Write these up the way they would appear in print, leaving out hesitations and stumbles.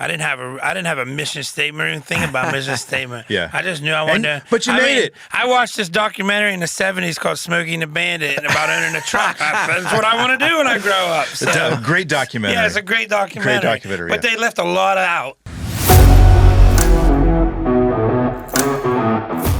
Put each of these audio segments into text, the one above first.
I didn't have a mission statement or anything about mission statement. Yeah. I just knew I wanted to. But you made it. I watched this documentary in the '70s called "Smokey and the Bandit" and about owning a truck. That's what I want to do when I grow up. So. It's a great documentary. Yeah, it's a great documentary. But they left a lot out.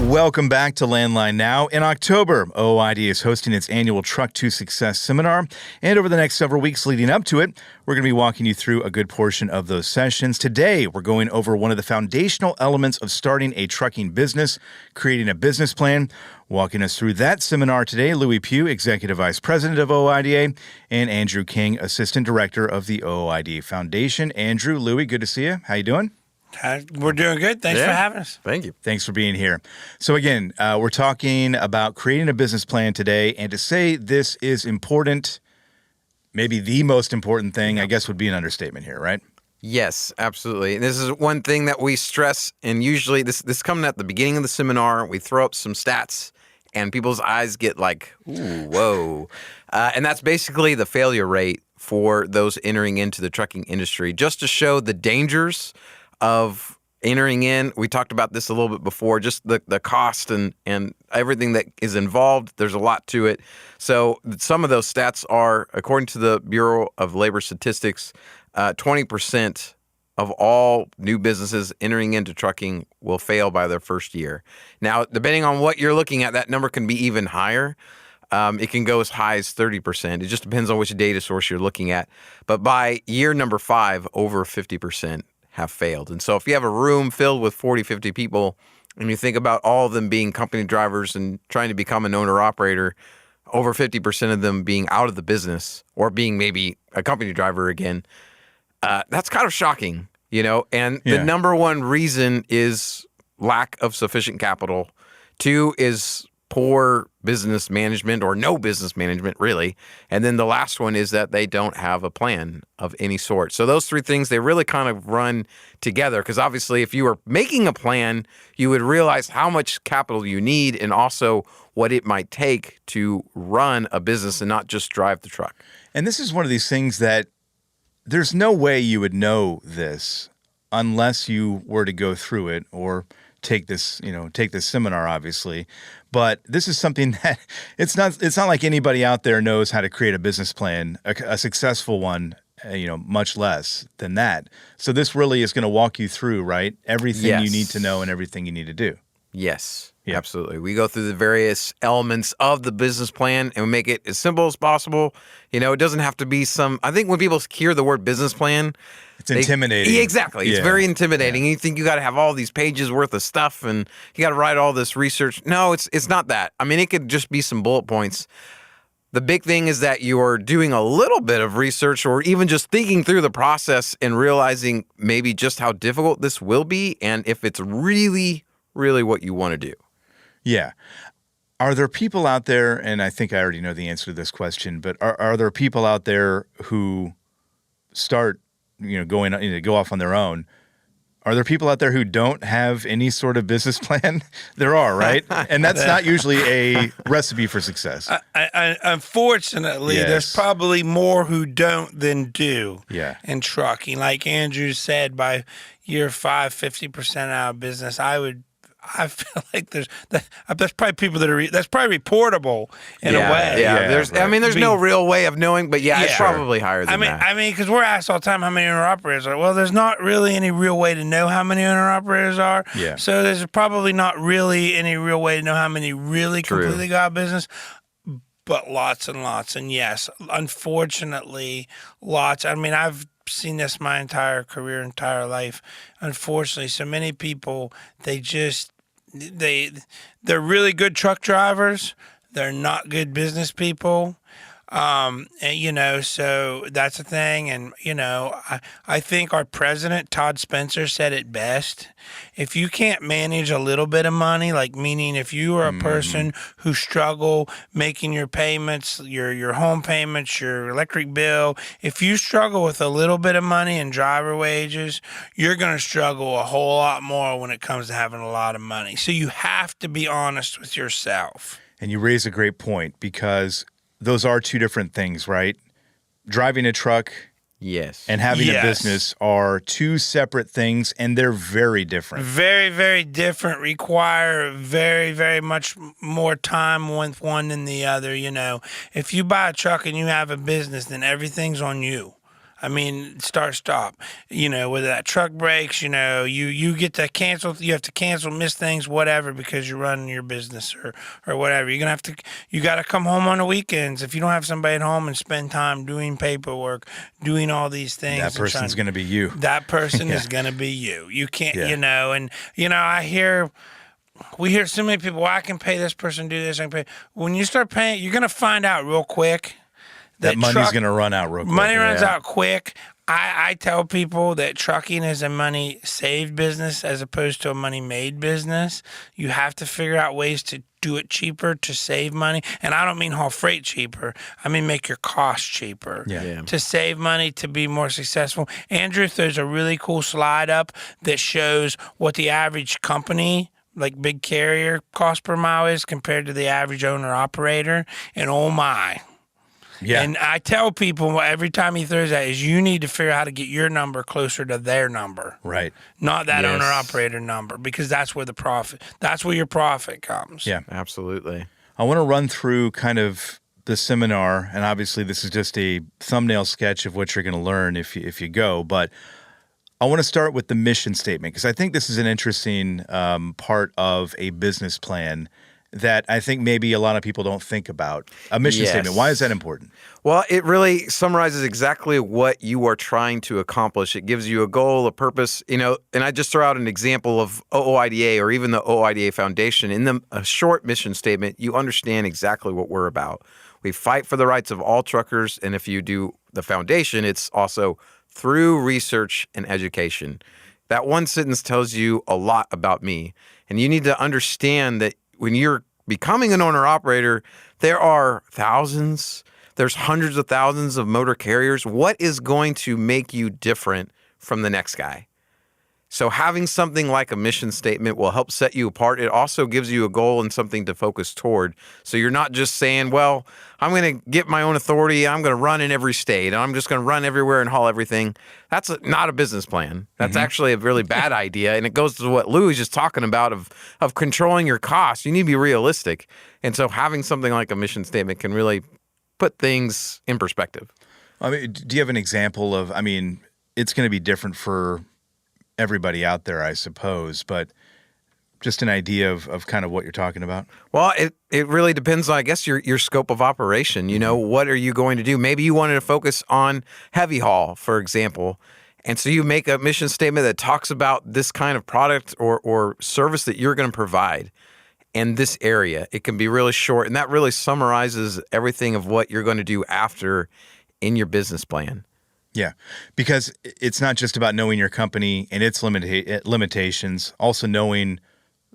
Welcome back to Landline Now. In October, OOID is hosting its annual Truck to Success seminar, and over the next several weeks leading up to it, we're going to be walking you through a good portion of those sessions. Today, we're going over one of the foundational elements of starting a trucking business, creating a business plan. Walking us through that seminar today, Louis Pugh, Executive Vice President of OOIDA, and Andrew King, Assistant Director of the OOID Foundation. Andrew, Louis, good to see you. How you doing? We're doing good. Thanks for having us. Thank you. Thanks for being here. So again, we're talking about creating a business plan today, and to say this is important, maybe the most important thing, I guess would be an understatement here, right? Yes, absolutely. And this is one thing that we stress, and usually this coming at the beginning of the seminar, we throw up some stats, and people's eyes get like, ooh, whoa. And that's basically the failure rate for those entering into the trucking industry, just to show the dangers of entering in. We talked about this a little bit before, just the cost and everything that is involved. There's a lot to it. So some of those stats are, according to the Bureau of Labor Statistics, 20% of all new businesses entering into trucking will fail by their first year. Now, depending on what you're looking at, that number can be even higher. It can go as high as 30%. It just depends on which data source you're looking at. But by year number 5, over 50% have failed. And so if you have a room filled with 40, 50 people, and you think about all of them being company drivers and trying to become an owner-operator, over 50% of them being out of the business or being maybe a company driver again, that's kind of shocking, you know? And the number one reason is lack of sufficient capital. 2 is poor business management or no business management, really. And then the last one is that they don't have a plan of any sort. So those 3 things, they really kind of run together, because obviously if you were making a plan, you would realize how much capital you need and also what it might take to run a business and not just drive the truck. And this is one of these things that there's no way you would know this unless you were to go through it or take this seminar, obviously. But this is something that it's not like anybody out there knows how to create a business plan, a successful one, much less than that. So this really is going to walk you through, right? Everything you need to know and everything you need to do. Yes. Yeah. Absolutely. We go through the various elements of the business plan and we make it as simple as possible. You know, it doesn't have to be I think when people hear the word business plan, it's intimidating. Exactly. It's very intimidating. You think you got to have all these pages worth of stuff and you got to write all this research. No, it's not that. I mean, it could just be some bullet points. The big thing is that you're doing a little bit of research or even just thinking through the process and realizing maybe just how difficult this will be and if it's really, really what you want to do. Yeah. Are there people out there, and I think I already know the answer to this question, but are there people out there who start, go off on their own? Are there people out there who don't have any sort of business plan? There are, right? And that's not usually a recipe for success. Unfortunately, there's probably more who don't than do in trucking. Like Andrew said, by year 5, 50% out of business. I feel like there's probably people that's probably reportable in a way. Yeah, there's no real way of knowing, but it's probably higher than that. I mean, because we're asked all the time how many owner-operators are. Well, there's not really any real way to know how many owner-operators are. Yeah. So there's probably not really any real way to know how many really completely got a business. But lots and lots. And yes, unfortunately, lots. I mean, I've seen this my entire career, entire life. Unfortunately, so many people, they're really good truck drivers. They're not good business people. And, so that's a thing. And, I think our president, Todd Spencer, said it best. If you can't manage a little bit of money, like meaning if you are a person who struggle making your payments, your home payments, your electric bill, if you struggle with a little bit of money and driver wages, you're going to struggle a whole lot more when it comes to having a lot of money. So you have to be honest with yourself. And you raise a great point because those are 2 different things, right? Driving a truck Yes. and having a Yes. business are two separate things, and they're very different. Very, very different, require very, very much more time with one than the other. You know, if you buy a truck and you have a business, then everything's on you. I mean, start, stop. You know, whether that truck breaks, you know, you get to cancel, you have to cancel, miss things, whatever, because you're running your business or whatever. You got to come home on the weekends. If you don't have somebody at home and spend time doing paperwork, doing all these things. That person's going to be you. That person is going to be you. You can't, Yeah. you know, and, you know, we hear so many people, well, I can pay this person, do this, I can pay. When you start paying, you're going to find out real quick That money's going to run out real quick. money runs out quick. I tell people that trucking is a money saved business as opposed to a money made business. You have to figure out ways to do it cheaper to save money. And I don't mean haul freight cheaper. I mean make your cost cheaper. Yeah. To save money, to be more successful. Andrew, there's a really cool slide up that shows what the average company, like big carrier, cost per mile is compared to the average owner operator. And oh my. Yeah. And I tell people every time he throws that is you need to figure out how to get your number closer to their number, Right. not that Yes. owner operator number, because that's where your profit comes. Yeah. Absolutely. I want to run through kind of the seminar, and obviously this is just a thumbnail sketch of what you're going to learn if you go, but I want to start with the mission statement because I think this is an interesting part of a business plan that I think maybe a lot of people don't think about. A mission Yes. statement. Why is that important? Well, it really summarizes exactly what you are trying to accomplish. It gives you a goal, a purpose, you know, and I just throw out an example of OOIDA or even the OOIDA Foundation. In a short mission statement, you understand exactly what we're about. We fight for the rights of all truckers, and if you do the foundation, it's also through research and education. That one sentence tells you a lot about me, and you need to understand that when you're becoming an owner-operator, there are there's hundreds of thousands of motor carriers. What is going to make you different from the next guy? So having something like a mission statement will help set you apart. It also gives you a goal and something to focus toward. So you're not just saying, well, I'm going to get my own authority. I'm going to run in every state. And I'm just going to run everywhere and haul everything. That's not a business plan. That's actually a really bad idea. And it goes to what Lou was just talking about of controlling your costs. You need to be realistic. And so having something like a mission statement can really put things in perspective. I mean, do you have an example of, I mean, it's going to be different for everybody out there, I suppose, but just an idea of kind of what you're talking about? Well, it really depends on, I guess, your scope of operation. You know, what are you going to do? Maybe you wanted to focus on heavy haul, for example. And so you make a mission statement that talks about this kind of product or service that you're going to provide in this area. It can be really short, and that really summarizes everything of what you're going to do after in your business plan. Yeah, because it's not just about knowing your company and its limitations, also knowing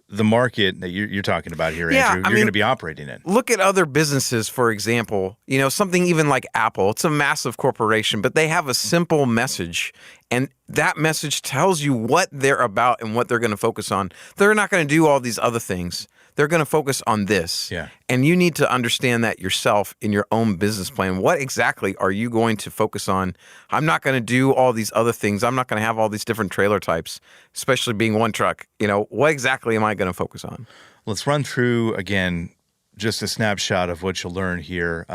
the market that you're talking about here, Yeah, Andrew, you're going to be operating in. Look at other businesses, for example, you know, something even like Apple. It's a massive corporation, but they have a simple message, and that message tells you what they're about and what they're going to focus on. They're not going to do all these other things. They're going to focus on this. Yeah. And you need to understand that yourself in your own business plan. What exactly are you going to focus on? I'm not going to do all these other things. I'm not going to have all these different trailer types, especially being one truck. You know, what exactly am I going to focus on? Let's run through, again, just a snapshot of what you'll learn here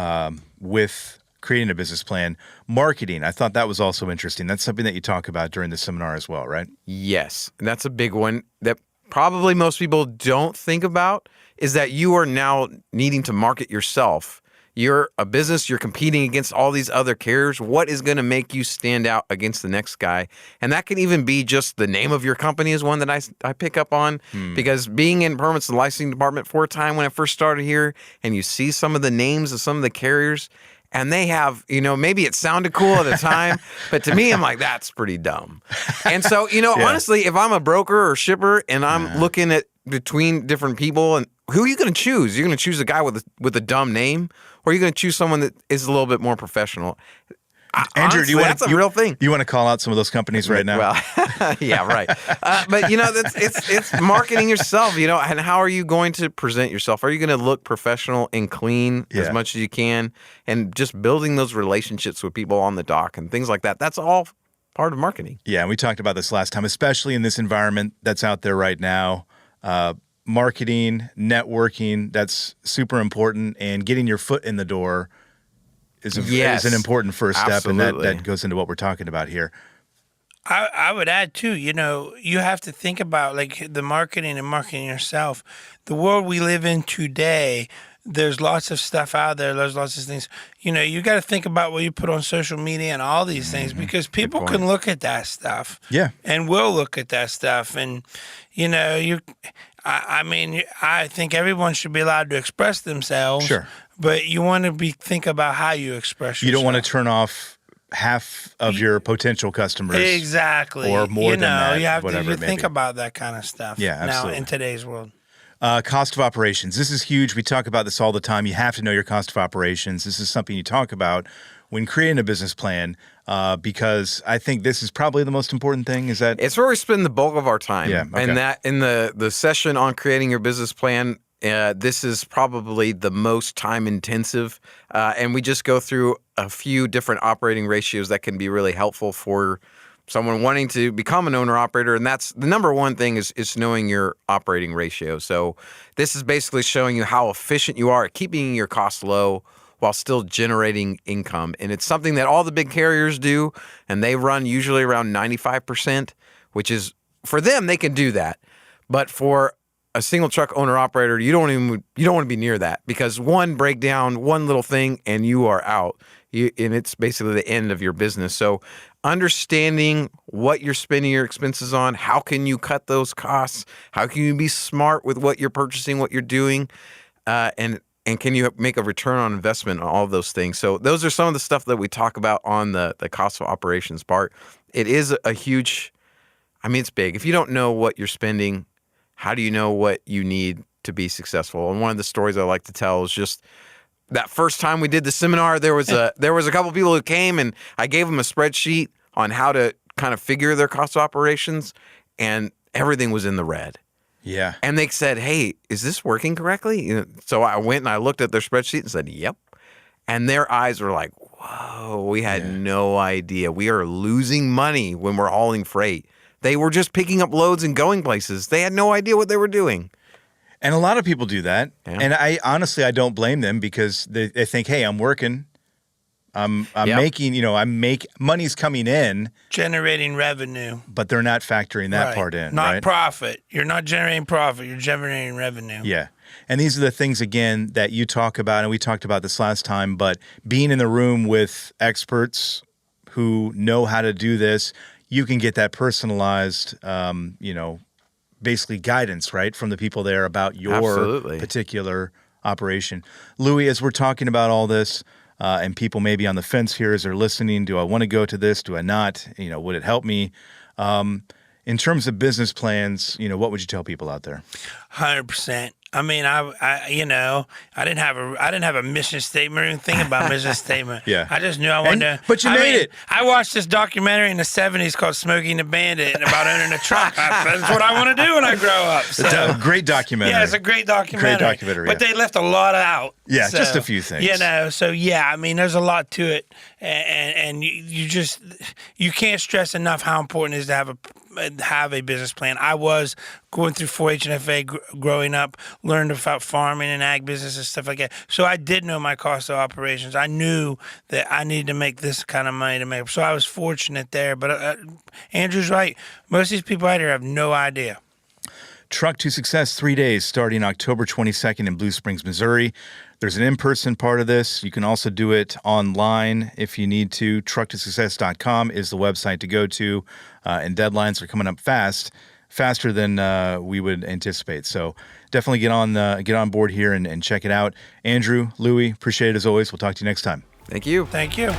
with creating a business plan. Marketing, I thought that was also interesting. That's something that you talk about during the seminar as well, right? Yes. And that's a big one that probably most people don't think about, is that you are now needing to market yourself. You're a business, you're competing against all these other carriers. What is going to make you stand out against the next guy? And that can even be just the name of your company is one that I pick up on, because being in permits and licensing department for a time when I first started here, and you see some of the names of some of the carriers, and they have, you know, maybe it sounded cool at the time, but to me, I'm like, that's pretty dumb. And so, you know, honestly, if I'm a broker or shipper and I'm looking at between different people, and who are you going to choose? You're going to choose a guy with a dumb name, or are you going to choose someone that is a little bit more professional? Andrew, honestly, that's a real thing. You want to call out some of those companies right now? Well, yeah, right. But it's marketing yourself, and how are you going to present yourself? Are you going to look professional and clean as much as you can, and just building those relationships with people on the dock and things like that? That's all part of marketing. Yeah, and we talked about this last time, especially in this environment that's out there right now. Marketing, networking, that's super important, and getting your foot in the door is an important first step, absolutely. and that goes into what we're talking about here. I would add too, you have to think about like the marketing and marketing yourself. The world we live in today, there's lots of stuff out there. There's lots of things. You got to think about what you put on social media and all these things, because people can look at that stuff. Yeah. And will look at that stuff. And, I think everyone should be allowed to express themselves. Sure. But you want to think about how you express yourself. You don't want to turn off half of your potential customers. Exactly. Or more than that. You have whatever to it may think be. about that kind of stuff. Yeah, absolutely. Now in today's world. Cost of operations. This is huge. We talk about this all the time. You have to know your cost of operations. This is something you talk about when creating a business plan, because I think this is probably the most important thing. Is that it's where we spend the bulk of our time. Yeah, okay. And that in the session on creating your business plan, this is probably the most time intensive, and we just go through a few different operating ratios that can be really helpful for someone wanting to become an owner-operator, and that's the number one thing is knowing your operating ratio. So this is basically showing you how efficient you are at keeping your costs low while still generating income. And it's something that all the big carriers do, and they run usually around 95%, which is, for them, they can do that. But for a single truck owner-operator, you don't want to be near that, because one breakdown, one little thing, and you are out. And it's basically the end of your business. So understanding what you're spending your expenses on, how can you cut those costs, how can you be smart with what you're purchasing, what you're doing, and can you make a return on investment on all of those things? So those are some of the stuff that we talk about on the cost of operations part. It is a huge, it's big. If you don't know what you're spending, how do you know what you need to be successful? And one of the stories I like to tell is just that first time we did the seminar, there was a couple people who came, and I gave them a spreadsheet on how to kind of figure their cost of operations, and everything was in the red. Yeah. And they said, "Hey, is this working correctly?" So I went and I looked at their spreadsheet and said, "Yep." And their eyes were like, "Whoa, we had no idea. We are losing money when we're hauling freight." They were just picking up loads and going places. They had no idea what they were doing. And a lot of people do that. Yeah. And I don't blame them, because they think, hey, I'm working. I'm making, money's coming in, generating revenue, but they're not factoring that part in, not right? profit. You're not generating profit. You're generating revenue. Yeah. And these are the things, again, that you talk about, and we talked about this last time, but being in the room with experts who know how to do this, you can get that personalized, basically guidance, right, from the people there about your particular operation. Louis, as we're talking about all this, and people may be on the fence here as they're listening, do I want to go to this? Do I not? Would it help me? In terms of business plans, what would you tell people out there? 100%. I didn't have a mission statement or anything about mission statement. Yeah. I just knew I wanted to. But you made it. I watched this documentary in the 70s called Smoking the Bandit about owning a truck. That's what I want to do when I grow up. So. It's a great documentary. Yeah, it's a great documentary. But they left a lot out. Yeah, just a few things. There's a lot to it. And you can't stress enough how important it is to have a business plan. I was going through 4-H and FA growing up, learned about farming and ag business and stuff like that. So I did know my cost of operations. I knew that I needed to make this kind of money to make. So I was fortunate there. But Andrew's right. Most of these people out here have no idea. Truck to Success, 3 days, starting October 22nd in Blue Springs, Missouri. There's an in-person part of this. You can also do it online if you need to. Trucktosuccess.com is the website to go to, and deadlines are coming up faster than we would anticipate. So definitely get on board here and check it out. Andrew, Louis, appreciate it as always. We'll talk to you next time. Thank you. Thank you.